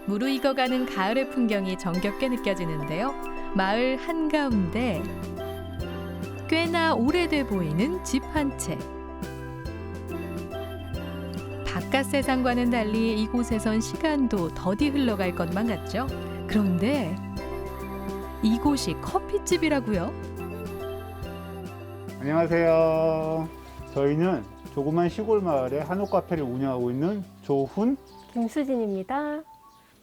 무르익어가는 가을의 풍경이 정겹게 느껴지는데요. 마을 한가운데 꽤나 오래돼 보이는 집 한 채. 바깥 세상과는 달리 이곳에선 시간도 더디 흘러갈 것만 같죠. 그런데 이곳이 커피집이라고요? 안녕하세요. 저희는 조그만 시골 마을에 한옥 카페를 운영하고 있는 조훈, 김수진입니다.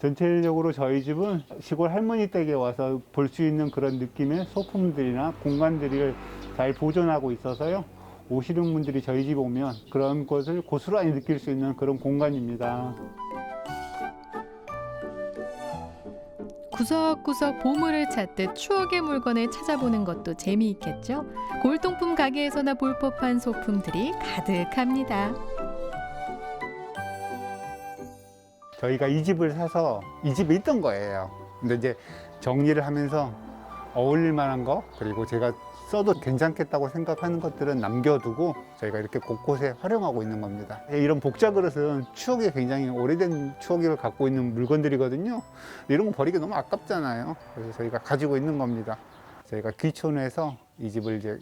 전체적으로 저희 집은 시골 할머니 댁에 와서 볼 수 있는 그런 느낌의 소품들이나 공간들을 잘 보존하고 있어서요. 오시는 분들이 저희 집 오면 그런 것을 고스란히 느낄 수 있는 그런 공간입니다. 구석구석 보물을 찾듯 추억의 물건을 찾아보는 것도 재미있겠죠? 골동품 가게에서나 볼 법한 소품들이 가득합니다. 저희가 이 집을 사서 이 집에 있던 거예요. 근데 이제 정리를 하면서 어울릴 만한 거, 그리고 제가 써도 괜찮겠다고 생각하는 것들은 남겨두고 저희가 이렇게 곳곳에 활용하고 있는 겁니다. 이런 복자 그릇은 추억이 굉장히 오래된 추억을 갖고 있는 물건들이거든요. 이런 거 버리기 너무 아깝잖아요. 그래서 저희가 가지고 있는 겁니다. 저희가 귀촌해서 이 집을 이제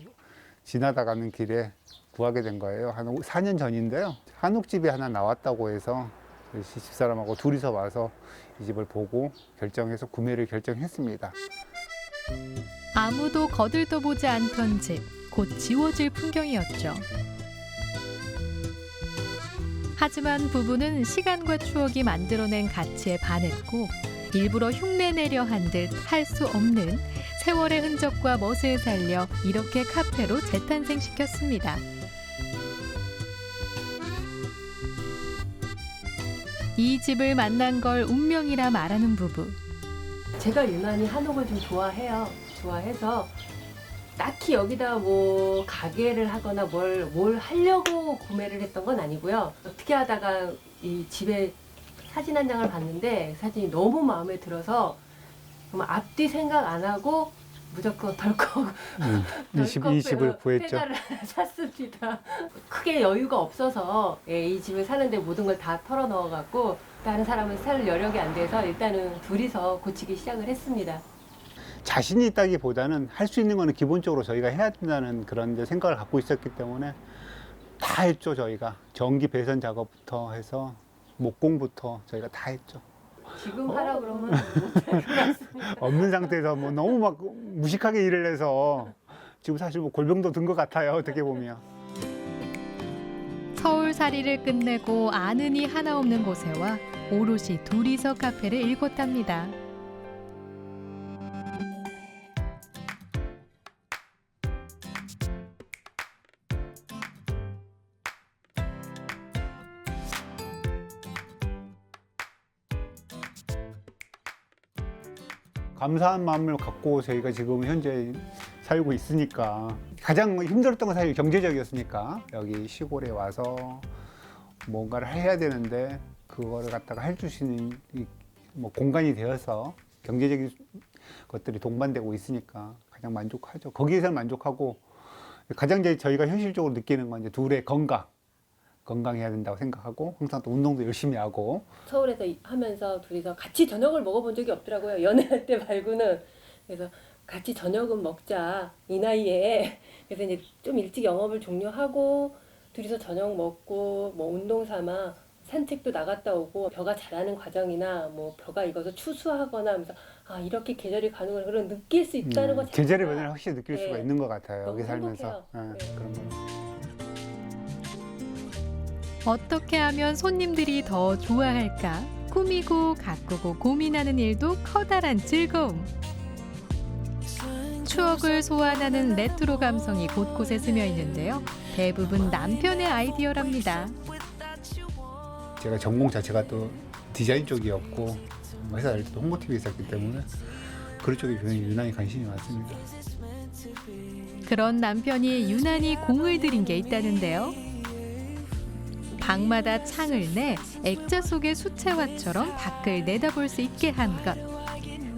지나다 가는 길에 구하게 된 거예요. 한 4년 전인데요. 한옥집이 하나 나왔다고 해서 집사람하고 둘이서 와서 이 집을 보고 결정해서 구매를 결정했습니다. 아무도 거들떠보지 않던 집, 곧 지워질 풍경이었죠. 하지만 부부는 시간과 추억이 만들어낸 가치에 반했고 일부러 흉내내려 한 듯 할 수 없는 세월의 흔적과 멋을 살려 이렇게 카페로 재탄생시켰습니다. 이 집을 만난 걸 운명이라 말하는 부부. 제가 유난히 한옥을 좀 좋아해서 딱히 여기다 뭐 가게를 하거나 뭘 하려고 구매를 했던 건 아니고요. 어떻게 하다가 이 집에 사진 한 장을 봤는데 사진이 너무 마음에 들어서 정말 앞뒤 생각 안 하고 무조건 덜컥 이 집을 구했죠. 퇴가를 샀습니다. 크게 여유가 없어서 이 집을 사는데 모든 걸 다 털어 넣어갖고 다른 사람은 살 여력이 안 돼서 일단은 둘이서 고치기 시작을 했습니다. 자신이 있다기보다는 할 수 있는 거는 기본적으로 저희가 해야 된다는 그런 이제 생각을 갖고 있었기 때문에 다 했죠. 저희가 전기 배선 작업부터 해서 목공부터 저희가 다 했죠. 지금 하라 그러면 못할 것 같습니다. 없는 상태에서 뭐 너무 막 무식하게 일을 해서 지금 사실 뭐 골병도 든 것 같아요. 어떻게 보면. 서울살이를 끝내고 아는 이 하나 없는 곳에 와 오롯이 둘이서 카페를 일궜답니다. 감사한 마음을 갖고 저희가 지금 현재 살고 있으니까 가장 힘들었던 건 사실 경제적이었으니까 여기 시골에 와서 뭔가를 해야 되는데 그거를 갖다가 해주시는 뭐 공간이 되어서 경제적인 것들이 동반되고 있으니까 가장 만족하죠. 거기에서 만족하고 가장 이제 저희가 현실적으로 느끼는 건 이제 둘의 건강해야 된다고 생각하고 항상 또 운동도 열심히 하고. 서울에서 하면서 둘이서 같이 저녁을 먹어본 적이 없더라고요. 연애할 때 말고는. 그래서 같이 저녁은 먹자 이 나이에. 그래서 이제 좀 일찍 영업을 종료하고 둘이서 저녁 먹고 뭐 운동 삼아 산책도 나갔다 오고 벼가 자라는 과정이나 뭐 벼가 익어서 추수하거나 하면서 아 이렇게 계절이 가는구나 그런 느낄 수 있다는 것 자체가 계절의 변화를 확실히 느낄 수가 네. 있는 것 같아요. 너무 여기 살면서. 행복해요. 네. 그런 거. 어떻게 하면 손님들이 더 좋아할까? 꾸미고 가꾸고 고민하는 일도 커다란 즐거움. 추억을 소환하는 레트로 감성이 곳곳에 스며 있는데요. 대부분 남편의 아이디어랍니다. 제가 전공 자체가 또 디자인 쪽이었고 회사 다닐 때도 홍보팀에 있었기 때문에 그런 쪽에 유난히 관심이 많습니다. 그런 남편이 유난히 공을 들인 게 있다는데요. 방마다 창을 내 액자 속의 수채화처럼 밖을 내다볼 수 있게 한 것.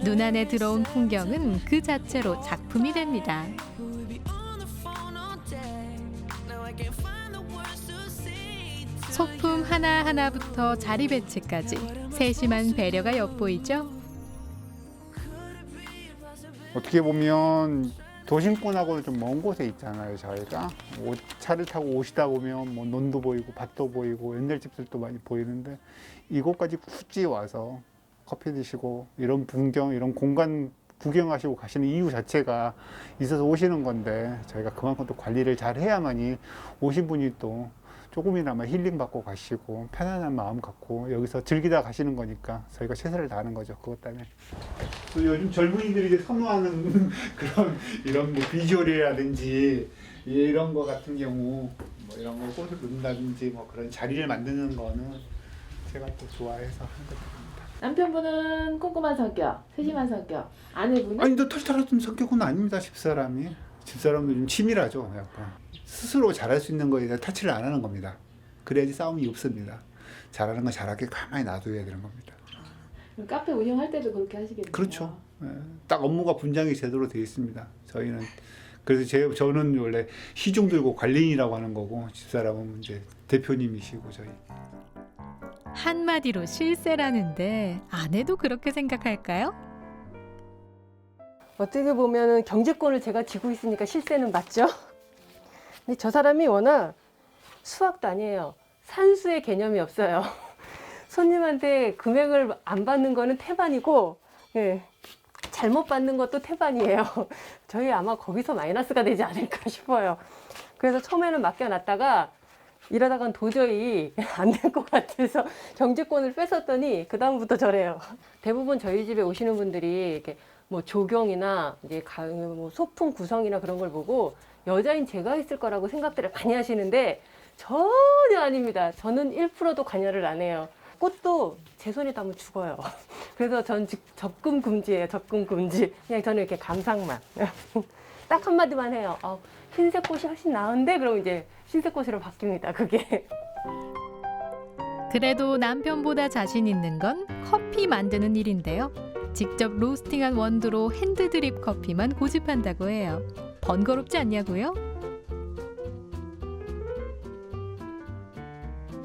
눈안에 들어온 풍경은 그 자체로 작품이 됩니다. 소품 하나하나부터 자리 배치까지 세심한 배려가 엿보이죠? 어떻게 보면 도심권하고는 좀 먼 곳에 있잖아요, 저희가. 차를 타고 오시다 보면 뭐 논도 보이고 밭도 보이고 옛날 집들도 많이 보이는데 이곳까지 굳이 와서 커피 드시고 이런 풍경, 이런 공간 구경하시고 가시는 이유 자체가 있어서 오시는 건데 저희가 그만큼 또 관리를 잘 해야만이 오신 분이 또 조금이나마 힐링 받고 가시고 편안한 마음 갖고 여기서 즐기다 가시는 거니까 저희가 최선을 다하는 거죠. 그것 때문에. 또 요즘 젊은이들이 이제 선호하는 그런 이런 뭐 비주얼이라든지 이런 거 같은 경우 뭐 이런 거 꽃을 넣는다든지 뭐 그런 자리를 만드는 거는 제가 또 좋아해서 하는 것들입니다. 남편분은 꼼꼼한 성격, 세심한 성격. 아내분은? 아니, 너 털털한 성격은 아닙니다, 집사람이. 집사람은 좀 치밀하죠, 약간. 스스로 잘할 수 있는 거에 대한 타치를 안 하는 겁니다. 그래야지 싸움이 없습니다. 잘하는 건 잘하게 가만히 놔둬야 되는 겁니다. 그럼 카페 운영할 때도 그렇게 하시겠네요. 그렇죠. 예, 딱 업무가 분장이 제대로 되어 있습니다. 저희는. 그래서 저는 원래 시중 들고 관리인이라고 하는 거고, 집사람은 이제 대표님이시고, 저희. 한마디로 실세라는데 아내도 그렇게 생각할까요? 어떻게 보면은 경제권을 제가 쥐고 있으니까 실세는 맞죠. 근데 저 사람이 워낙 수학도 아니에요. 산수의 개념이 없어요. 손님한테 금액을 안 받는 거는 태반이고, 예, 잘못 받는 것도 태반이에요. 저희 아마 거기서 마이너스가 되지 않을까 싶어요. 그래서 처음에는 맡겨놨다가 이러다간 도저히 안 될 것 같아서 경제권을 뺏었더니 그 다음부터 저래요. 대부분 저희 집에 오시는 분들이 이렇게 뭐 조경이나 이제 뭐 소품 구성이나 그런 걸 보고 여자인 제가 했을 거라고 생각들을 많이 하시는데 전혀 아닙니다. 저는 1%도 관여를 안 해요. 꽃도 제 손에 닿으면 죽어요. 그래서 전 접근 금지예요. 접근 금지. 그냥 저는 이렇게 감상만. 딱 한마디만 해요. 흰색 꽃이 훨씬 나은데? 그럼 이제 흰색 꽃으로 바뀝니다. 그게. 그래도 남편보다 자신 있는 건 커피 만드는 일인데요. 직접 로스팅한 원두로 핸드드립 커피만 고집한다고 해요. 번거롭지 않냐고요?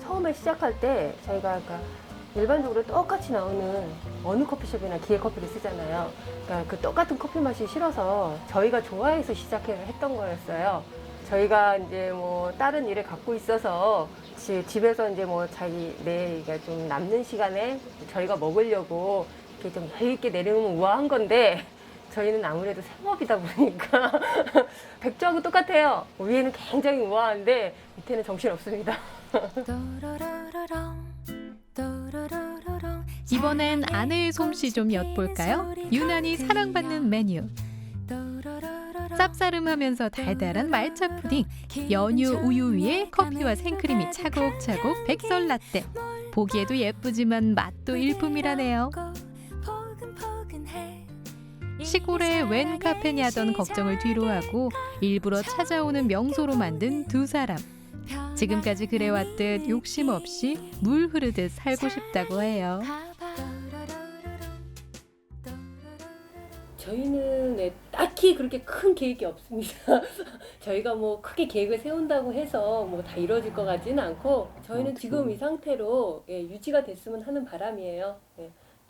처음에 시작할 때 저희가 그러니까 일반적으로 똑같이 나오는 어느 커피숍이나 기계 커피를 쓰잖아요. 그러니까 그 똑같은 커피 맛이 싫어서 저희가 좋아해서 시작했던 거였어요. 저희가 이제 뭐 다른 일을 갖고 있어서 집에서 이제 뭐 내가 좀 남는 시간에 저희가 먹으려고 이렇게 좀 여유 있게 내려오면 우아한 건데 저희는 아무래도 생업이다 보니까 백조하고 똑같아요. 위에는 굉장히 우아한데 밑에는 정신 없습니다. 이번엔 아내의 솜씨 좀 엿볼까요? 유난히 사랑받는 메뉴. 쌉싸름하면서 달달한 말차 푸딩, 연유 우유 위에 커피와 생크림이 차곡차곡 백설 라떼. 보기에도 예쁘지만 맛도 일품이라네요. 시골에 웬 카페냐던 걱정을 뒤로하고 일부러 찾아오는 명소로 만든 두 사람. 지금까지 그래왔듯 욕심 없이 물 흐르듯 살고 싶다고 해요. 저희는 딱히 그렇게 큰 계획이 없습니다. 저희가 뭐 크게 계획을 세운다고 해서 뭐 다 이루어질 것 같지는 않고 저희는 지금 이 상태로 유지가 됐으면 하는 바람이에요.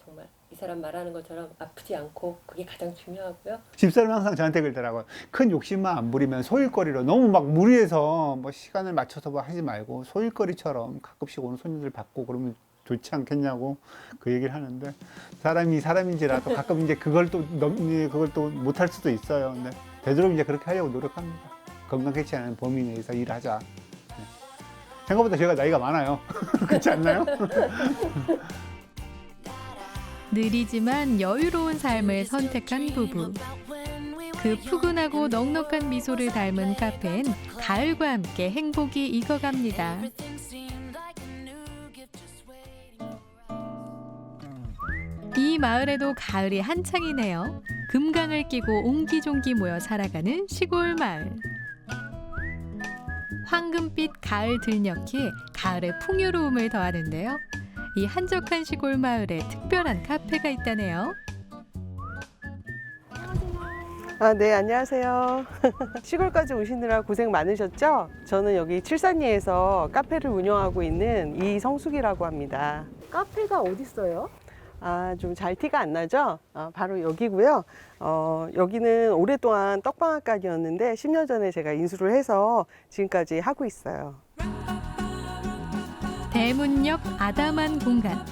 정말 이 사람 말하는 것처럼 아프지 않고 그게 가장 중요하고요. 집사람은 항상 저한테 그러더라고요. 큰 욕심만 안 부리면 소일거리로 너무 막 무리해서 뭐 시간을 맞춰서 뭐 하지 말고 소일거리처럼 가끔씩 오는 손님들 받고 그러면 좋지 않겠냐고 그 얘기를 하는데 사람이 사람인지라도 가끔 이제 그걸 또 못할 수도 있어요. 근데 되도록 이제 그렇게 하려고 노력합니다. 건강하지 않은 범위 내에서 일하자. 네. 생각보다 제가 나이가 많아요. 그렇지 않나요? 느리지만 여유로운 삶을 선택한 부부. 그 푸근하고 넉넉한 미소를 닮은 카페엔 가을과 함께 행복이 익어갑니다. 이 마을에도 가을이 한창이네요. 금강을 끼고 옹기종기 모여 살아가는 시골 마을. 황금빛 가을 들녘이 가을의 풍요로움을 더하는데요. 이 한적한 시골 마을에 특별한 카페가 있다네요. 네, 안녕하세요. 시골까지 오시느라 고생 많으셨죠? 저는 여기 칠산리에서 카페를 운영하고 있는 이성숙이라고 합니다. 카페가 어디 있어요? 좀 잘 티가 안 나죠? 바로 여기고요. 여기는 오랫동안 떡방앗간이었는데 10년 전에 제가 인수를 해서 지금까지 하고 있어요. 대문역 아담한 공간.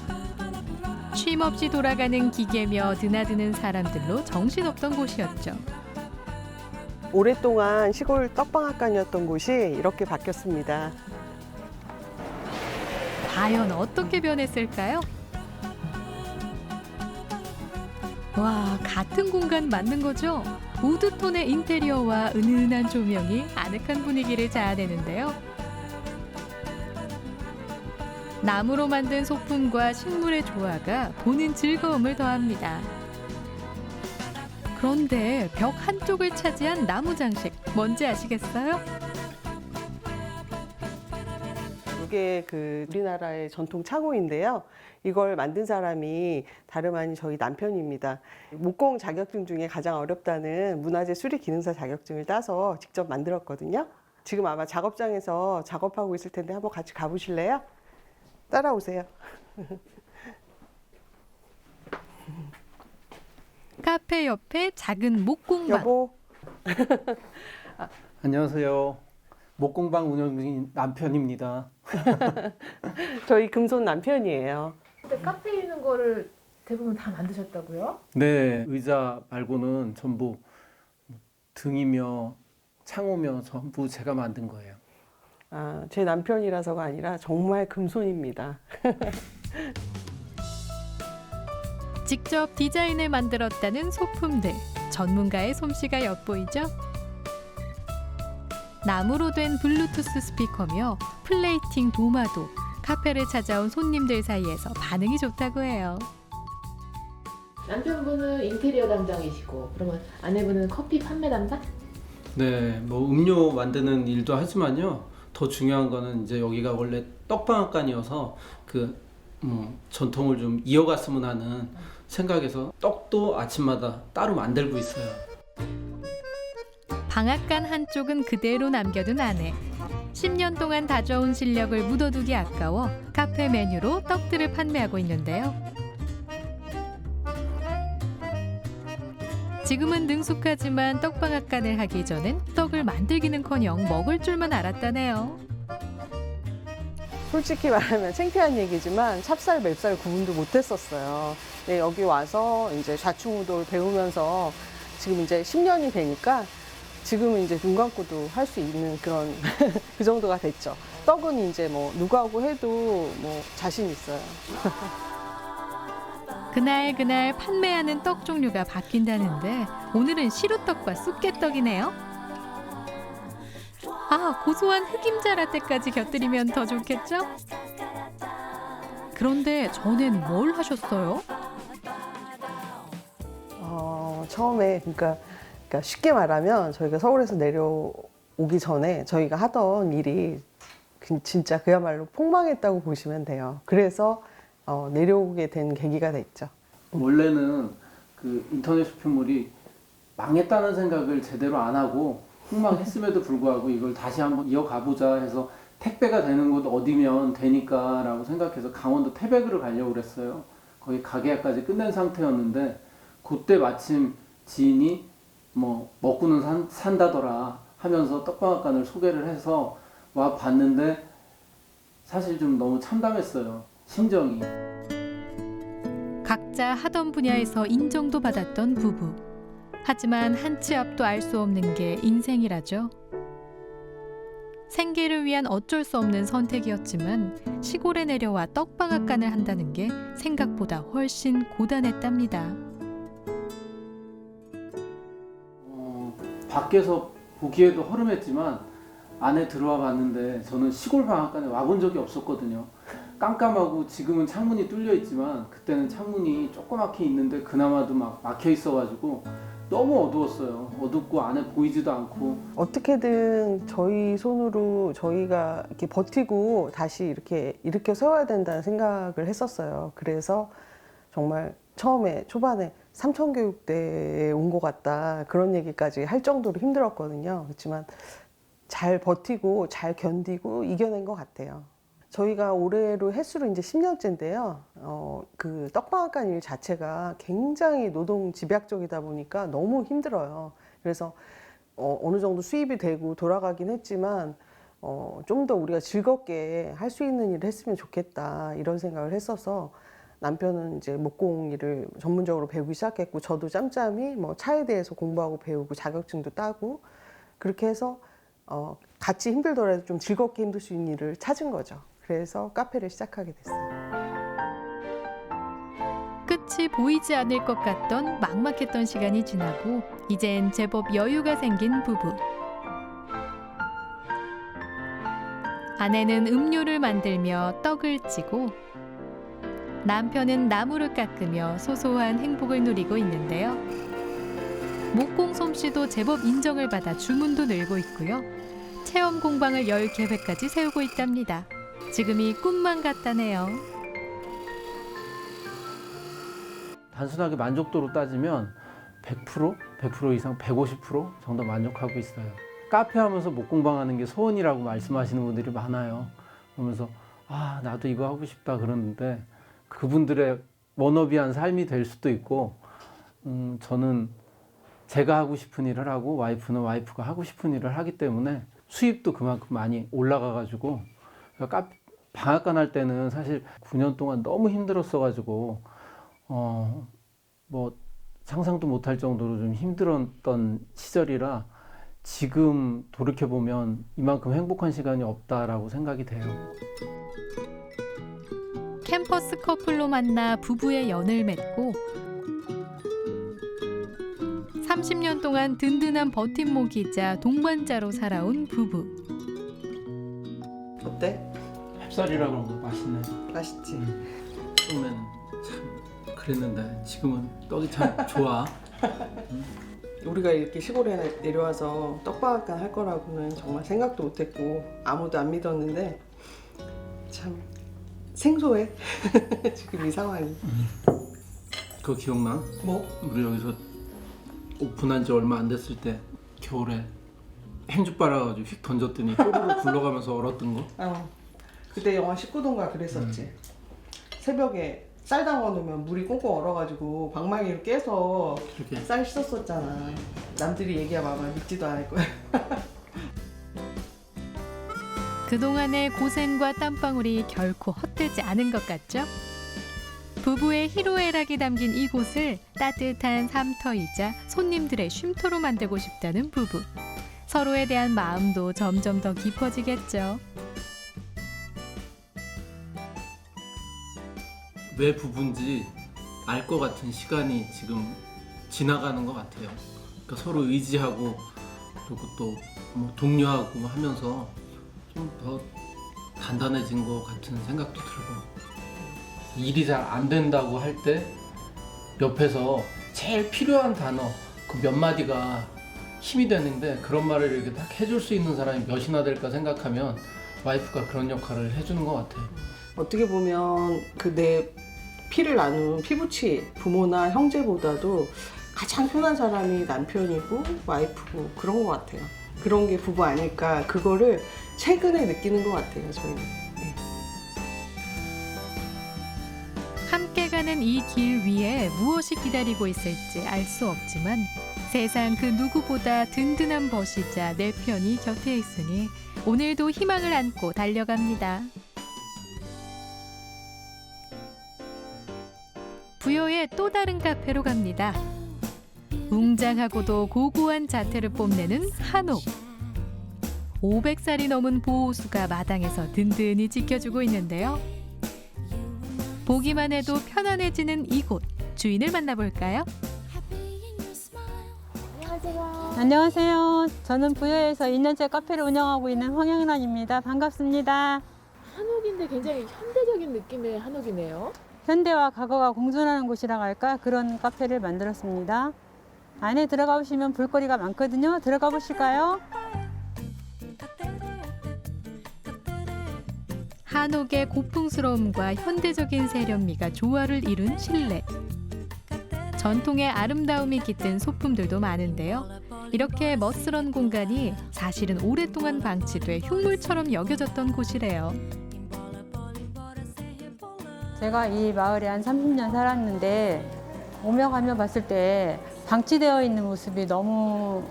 쉼없이 돌아가는 기계며 드나드는 사람들로 정신없던 곳이었죠. 오랫동안 시골 떡방앗간이었던 곳이 이렇게 바뀌었습니다. 과연 어떻게 변했을까요? 와, 같은 공간 맞는 거죠? 우드톤의 인테리어와 은은한 조명이 아늑한 분위기를 자아내는데요. 나무로 만든 소품과 식물의 조화가 보는 즐거움을 더합니다. 그런데 벽 한쪽을 차지한 나무 장식, 뭔지 아시겠어요? 이게 우리나라의 전통 차고인데요. 이걸 만든 사람이 다름 아닌 저희 남편입니다. 목공 자격증 중에 가장 어렵다는 문화재 수리 기능사 자격증을 따서 직접 만들었거든요. 지금 아마 작업장에서 작업하고 있을 텐데 한번 같이 가보실래요? 따라오세요. 카페 옆에 작은 목공방. 여보. 안녕하세요. 목공방 운영 중인 남편입니다. 저희 금손 남편이에요. 근데 카페에 있는 거를 대부분 다 만드셨다고요? 네, 의자 말고는 전부 등이며 창호며 전부 제가 만든 거예요. 제 남편이라서가 아니라 정말 금손입니다. 직접 디자인을 만들었다는 소품들, 전문가의 솜씨가 엿보이죠? 나무로 된 블루투스 스피커며 플레이팅 도마도 카페를 찾아온 손님들 사이에서 반응이 좋다고 해요. 남편분은 인테리어 담당이시고 그러면 아내분은 커피 판매 담당? 네, 뭐 음료 만드는 일도 하지만요. 더 중요한 거는 이제 여기가 원래 떡방앗간이어서 전통을 좀 이어갔으면 하는 생각에서 떡도 아침마다 따로 만들고 있어요. 방앗간 한쪽은 그대로 남겨둔 아내. 10년 동안 다져온 실력을 묻어두기 아까워 카페 메뉴로 떡들을 판매하고 있는데요. 지금은 능숙하지만 떡방앗간을 하기 전엔 떡을 만들기는커녕 먹을 줄만 알았다네요. 솔직히 말하면 창피한 얘기지만 찹쌀, 맵쌀 구분도 못했었어요. 네, 여기 와서 이제 좌충우돌 배우면서 지금 이제 10년이 되니까 지금은 이제 눈 감고도 할 수 있는 그런 그 정도가 됐죠. 떡은 이제 뭐 누구하고 해도 뭐 자신 있어요. 그날 판매하는 떡 종류가 바뀐다는데 오늘은 시루떡과 쑥개떡이네요. 고소한 흑임자 라떼까지 곁들이면 더 좋겠죠? 그런데 전엔 뭘 하셨어요? 처음에 그러니까 쉽게 말하면 저희가 서울에서 내려오기 전에 저희가 하던 일이 진짜 그야말로 폭망했다고 보시면 돼요. 그래서 내려오게 된 계기가 됐죠. 원래는 그 인터넷 쇼핑몰이 망했다는 생각을 제대로 안 하고 폭망했음에도 불구하고 이걸 다시 한번 이어가보자 해서 택배가 되는 곳 어디면 되니까라고 생각해서 강원도 태백으로 가려고 그랬어요. 거의 가계약까지 끝낸 상태였는데 그때 마침 지인이 뭐 먹고는 산다더라 하면서 떡방앗간을 소개를 해서 와 봤는데 사실 좀 너무 참담했어요. 심정이. 각자 하던 분야에서 인정도 받았던 부부. 하지만 한 치 앞도 알 수 없는 게 인생이라죠. 생계를 위한 어쩔 수 없는 선택이었지만 시골에 내려와 떡방앗간을 한다는 게 생각보다 훨씬 고단했답니다. 밖에서 보기에도 허름했지만 안에 들어와 봤는데 저는 시골 방앗간에 와본 적이 없었거든요. 깜깜하고 지금은 창문이 뚫려 있지만 그때는 창문이 조그맣게 있는데 그나마도 막 막혀 있어가지고 너무 어두웠어요. 어둡고 안에 보이지도 않고. 어떻게든 저희 손으로 저희가 이렇게 버티고 다시 이렇게 일으켜 세워야 된다는 생각을 했었어요. 그래서 정말 초반에 삼천교육대에 온 것 같다 그런 얘기까지 할 정도로 힘들었거든요. 그렇지만 잘 버티고 잘 견디고 이겨낸 것 같아요. 저희가 올해로 횟수로 이제 10년째인데요. 그 떡방앗간 일 자체가 굉장히 노동 집약적이다 보니까 너무 힘들어요. 그래서 어느 정도 수입이 되고 돌아가긴 했지만 좀 더 우리가 즐겁게 할 수 있는 일을 했으면 좋겠다 이런 생각을 했어서 남편은 이제 목공 일을 전문적으로 배우기 시작했고 저도 짬짬이 뭐 차에 대해서 공부하고 배우고 자격증도 따고 그렇게 해서 같이 힘들더라도 좀 즐겁게 힘들 수 있는 일을 찾은 거죠. 그래서 카페를 시작하게 됐어요. 끝이 보이지 않을 것 같던 막막했던 시간이 지나고 이젠 제법 여유가 생긴 부부. 아내는 음료를 만들며 떡을 찌고 남편은 나무를 깎으며 소소한 행복을 누리고 있는데요. 목공 솜씨도 제법 인정을 받아 주문도 늘고 있고요. 체험 공방을 열 계획까지 세우고 있답니다. 지금이 꿈만 같다네요. 단순하게 만족도로 따지면 100%, 100% 이상 150% 정도 만족하고 있어요. 카페 하면서 목공방 하는 게 소원이라고 말씀하시는 분들이 많아요. 그러면서 아 나도 이거 하고 싶다 그러는데 그분들의 워너비한 삶이 될 수도 있고 저는 제가 하고 싶은 일을 하고 와이프는 와이프가 하고 싶은 일을 하기 때문에 수입도 그만큼 많이 올라가가지고 방앗간 할 때는 사실 9년 동안 너무 힘들었어가지고 뭐 상상도 못할 정도로 좀 힘들었던 시절이라 지금 돌이켜보면 이만큼 행복한 시간이 없다라고 생각이 돼요. 캠퍼스 커플로 만나 부부의 연을 맺고 30년 동안 든든한 버팀목이자 동반자로 살아온 부부. 어때? 햅쌀이라 그런 거 맛있네. 맛있지? 처음에는 참 그랬는데 지금은 떡이 참 좋아. 우리가 이렇게 시골에 내려와서 떡방앗간 할 거라고는 정말 생각도 못했고 아무도 안 믿었는데 참 생소해. 지금 이 상황이. 그거 기억나? 뭐? 우리 여기서 오픈한 지 얼마 안 됐을 때 겨울에 행주 빨아가지고 휙 던졌더니 쪼르르 굴러가면서 얼었던 거? 그때 영하 19도인가 그랬었지. 새벽에 쌀 담아 놓으면 물이 꽁꽁 얼어가지고 방망이로 깨서 이렇게 쌀 씻었었잖아. 남들이 얘기하면 아마 믿지도 않을 거야. 그동안의 고생과 땀방울이 결코 헛되지 않은 것 같죠? 부부의 희로애락이 담긴 이곳을 따뜻한 삶터이자 손님들의 쉼터로 만들고 싶다는 부부. 서로에 대한 마음도 점점 더 깊어지겠죠. 왜 부부인지 알 것 같은 시간이 지금 지나가는 것 같아요. 그러니까 서로 의지하고 그리고 또 뭐 독려하고 하면서 좀 더 단단해진 것 같은 생각도 들고 일이 잘 안 된다고 할 때 옆에서 제일 필요한 단어 그 몇 마디가 힘이 되는데 그런 말을 이렇게 딱 해줄 수 있는 사람이 몇이나 될까 생각하면 와이프가 그런 역할을 해주는 것 같아요. 어떻게 보면 그 내 피를 나눈 피부치 부모나 형제보다도 가장 편한 사람이 남편이고 와이프고 그런 것 같아요. 그런 게 부부 아닐까. 그거를 최근에 느끼는 것 같아요, 저희는. 네. 함께 가는 이 길 위에 무엇이 기다리고 있을지 알 수 없지만 세상 그 누구보다 든든한 벗이자 내 편이 곁에 있으니 오늘도 희망을 안고 달려갑니다. 부여의 또 다른 카페로 갑니다. 웅장하고도 고고한 자태를 뽐내는 한옥. 500살이 넘은 보호수가 마당에서 든든히 지켜주고 있는데요. 보기만 해도 편안해지는 이곳, 주인을 만나볼까요? 안녕하세요. 저는 부여에서 2년째 카페를 운영하고 있는 황영란입니다. 반갑습니다. 한옥인데 굉장히 현대적인 느낌의 한옥이네요. 현대와 과거가 공존하는 곳이라고 할까? 그런 카페를 만들었습니다. 안에 들어가 보시면 볼거리가 많거든요. 들어가 보실까요? 한옥의 고풍스러움과 현대적인 세련미가 조화를 이룬 실내. 전통의 아름다움이 깃든 소품들도 많은데요. 이렇게 멋스런 공간이 사실은 오랫동안 방치돼 흉물처럼 여겨졌던 곳이래요. 제가 이 마을에 한 30년 살았는데 오며 가며 봤을 때 방치되어 있는 모습이 너무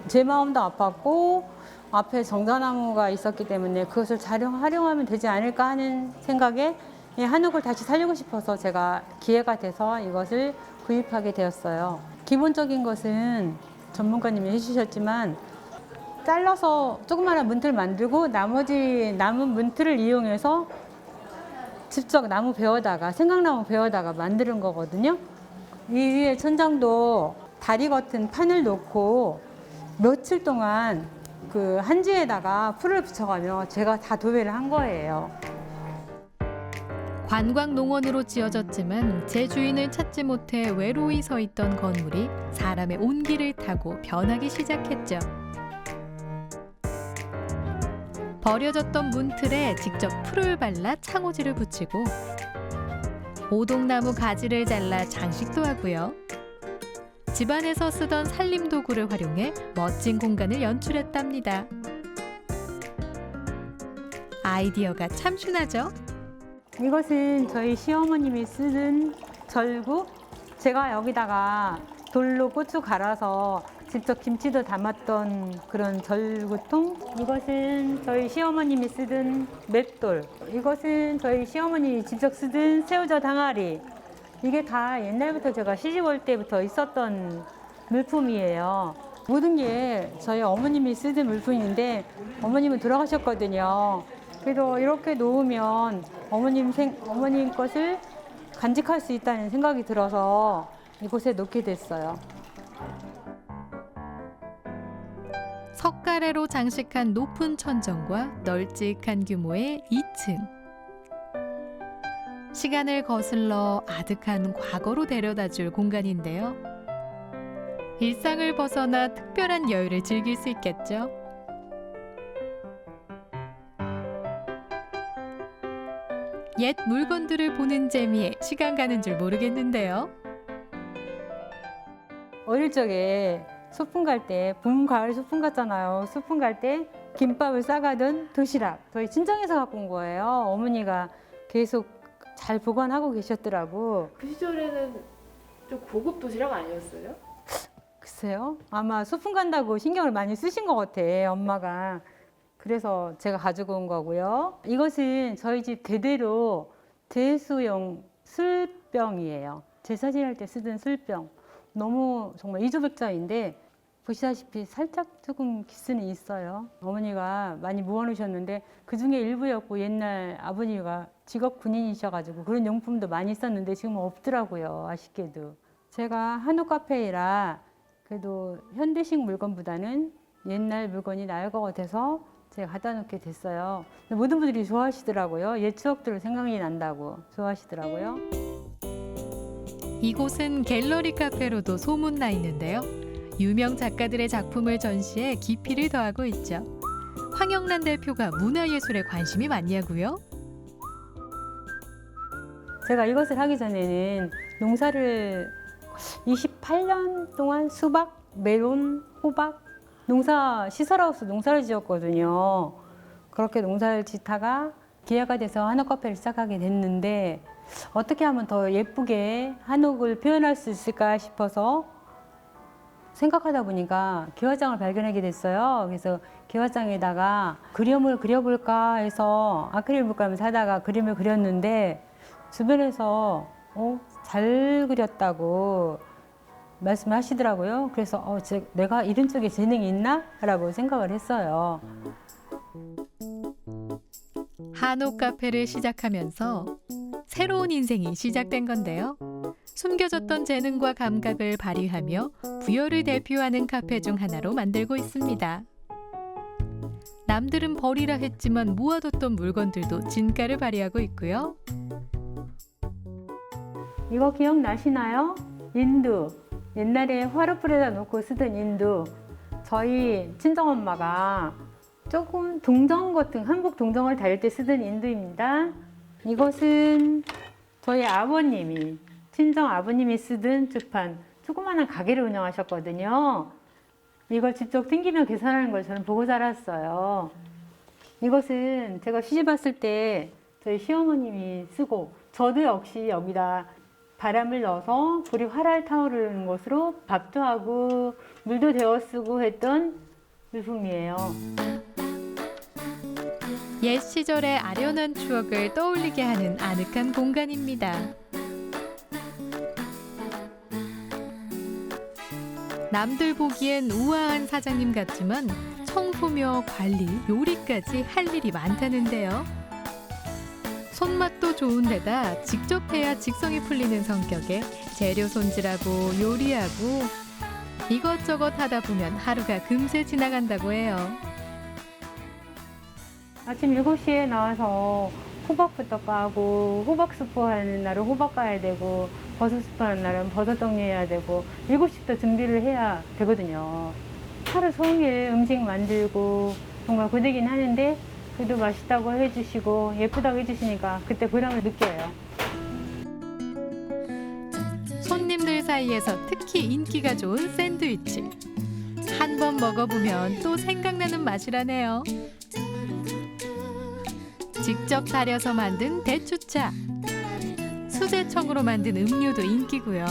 제 마음도 아팠고 앞에 정자나무가 있었기 때문에 그것을 활용하면 되지 않을까 하는 생각에 이 한옥을 다시 살리고 싶어서 제가 기회가 돼서 이것을 구입하게 되었어요. 기본적인 것은 전문가님이 해주셨지만 잘라서 조그마한 문틀 만들고 나머지 남은 문틀을 이용해서 직접 나무 베어다가 생강나무 베어다가 만드는 거거든요. 이 위에 천장도 다리 같은 판을 놓고 며칠 동안 그 한지에다가 풀을 붙여가며 제가 다 도배를 한 거예요. 관광농원으로 지어졌지만 제 주인을 찾지 못해 외로이 서 있던 건물이 사람의 온기를 타고 변하기 시작했죠. 버려졌던 문틀에 직접 풀을 발라 창호지를 붙이고 오동나무 가지를 잘라 장식도 하고요. 집안에서 쓰던 살림도구를 활용해 멋진 공간을 연출했답니다. 아이디어가 참 순하죠? 이것은 저희 시어머님이 쓰던 절구. 제가 여기다가 돌로 고추 갈아서 직접 김치도 담았던 그런 절구통. 이것은 저희 시어머님이 쓰던 맷돌. 이것은 저희 시어머님이 직접 쓰던 새우젓 항아리. 이게 다 옛날부터 제가 시집 올 때부터 있었던 물품이에요. 모든 게 저희 어머님이 쓰던 물품인데 어머님은 돌아가셨거든요. 그래도 이렇게 놓으면 어머님 것을 간직할 수 있다는 생각이 들어서 이곳에 놓게 됐어요. 석가래로 장식한 높은 천정과 널찍한 규모의 2층. 시간을 거슬러 아득한 과거로 데려다줄 공간인데요. 일상을 벗어나 특별한 여유를 즐길 수 있겠죠. 옛 물건들을 보는 재미에 시간 가는 줄 모르겠는데요. 어릴 적에 소풍 갈 때, 봄, 가을 소풍 갔잖아요. 소풍 갈 때 김밥을 싸가던 도시락. 저희 친정에서 갖고 온 거예요. 어머니가 계속 잘 보관하고 계셨더라고. 그 시절에는 좀 고급 도시락 아니었어요? 글쎄요. 아마 소풍 간다고 신경을 많이 쓰신 것 같아, 엄마가. 그래서 제가 가지고 온 거고요. 이것은 저희 집 대대로 제수용 술병이에요. 제사지낼 때 쓰던 술병. 너무 정말 이조백자인데 보시다시피 살짝 조금 기스는 있어요. 어머니가 많이 모아놓으셨는데 그중에 일부였고 옛날 아버님이 직업 군인이셔가지고 그런 용품도 많이 있었는데 지금은 없더라고요. 아쉽게도. 제가 한옥 카페이라 그래도 현대식 물건보다는 옛날 물건이 나을 것 같아서 제가 갖다 놓게 됐어요. 모든 분들이 좋아하시더라고요. 옛 추억들을 생각이 난다고 좋아하시더라고요. 이곳은 갤러리 카페로도 소문나 있는데요. 유명 작가들의 작품을 전시해 깊이를 더하고 있죠. 황영란 대표가 문화예술에 관심이 많냐고요? 제가 이것을 하기 전에는 농사를 28년 동안 수박, 메론, 호박 농사 시설하우스 농사를 지었거든요. 그렇게 농사를 짓다가 기회가 돼서 한옥 카페를 시작하게 됐는데 어떻게 하면 더 예쁘게 한옥을 표현할 수 있을까 싶어서 생각하다 보니까 기와장을 발견하게 됐어요. 그래서 기와장에다가 그림을 그려볼까 해서 아크릴 물감을 사다가 그림을 그렸는데 주변에서 잘 그렸다고 말씀하시더라고요. 그래서 내가 이런 쪽에 재능이 있나? 라고 생각을 했어요. 한옥 카페를 시작하면서 새로운 인생이 시작된 건데요. 숨겨졌던 재능과 감각을 발휘하며 부여를 대표하는 카페 중 하나로 만들고 있습니다. 남들은 버리라 했지만 모아뒀던 물건들도 진가를 발휘하고 있고요. 이거 기억나시나요? 인두. 옛날에 화로불에다 놓고 쓰던 인두. 저희 친정엄마가 조금 동정 같은 한복 동정을 다닐 때 쓰던 인두입니다. 이것은 저희 아버님이 친정 아버님이 쓰던 주판 조그마한 가게를 운영하셨거든요. 이걸 직접 튕기며 계산하는 걸 저는 보고 자랐어요. 이것은 제가 시집 왔을 때 저희 시어머님이 쓰고 저도 역시 여기다 바람을 넣어서 불이 활활 타오르는 것으로 밥도 하고 물도 데워 쓰고 했던 물품이에요. 옛 시절의 아련한 추억을 떠올리게 하는 아늑한 공간입니다. 남들 보기엔 우아한 사장님 같지만 청소며 관리, 요리까지 할 일이 많다는데요. 손맛도 좋은 데다 직접 해야 직성이 풀리는 성격에 재료 손질하고 요리하고 이것저것 하다 보면 하루가 금세 지나간다고 해요. 아침 7시에 나와서 호박부터 까고 호박 수프 하는 날은 호박 까야 되고 버섯 수프 하는 날은 버섯 정리해야 되고 7시부터 준비를 해야 되거든요. 하루 종일 음식 만들고 정말 고되긴 하는데 그래도 맛있다고 해주시고 예쁘다고 해주시니까 그때 보람을 느껴요. 손님들 사이에서 특히 인기가 좋은 샌드위치. 한 번 먹어보면 또 생각나는 맛이라네요. 직접 달여서 만든 대추차. 수제청으로 만든 음료도 인기고요.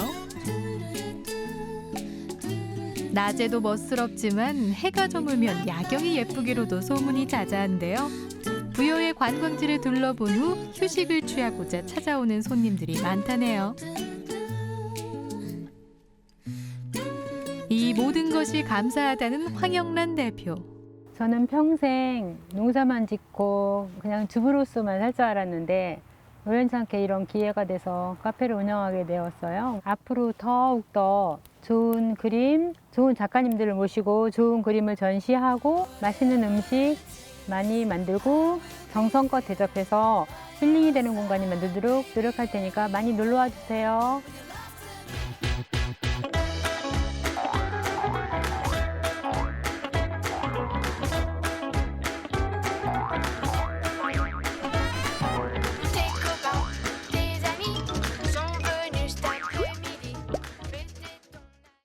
낮에도 멋스럽지만 해가 저물면 야경이 예쁘기로도 소문이 자자한데요. 부여의 관광지를 둘러본 후 휴식을 취하고자 찾아오는 손님들이 많다네요. 이 모든 것이 감사하다는 황영란 대표. 저는 평생 농사만 짓고 그냥 주부로서만 살 줄 알았는데 우연찮게 이런 기회가 돼서 카페를 운영하게 되었어요. 앞으로 더욱더 좋은 그림, 좋은 작가님들을 모시고 좋은 그림을 전시하고 맛있는 음식 많이 만들고 정성껏 대접해서 힐링이 되는 공간이 만들도록 노력할 테니까 많이 놀러와 주세요.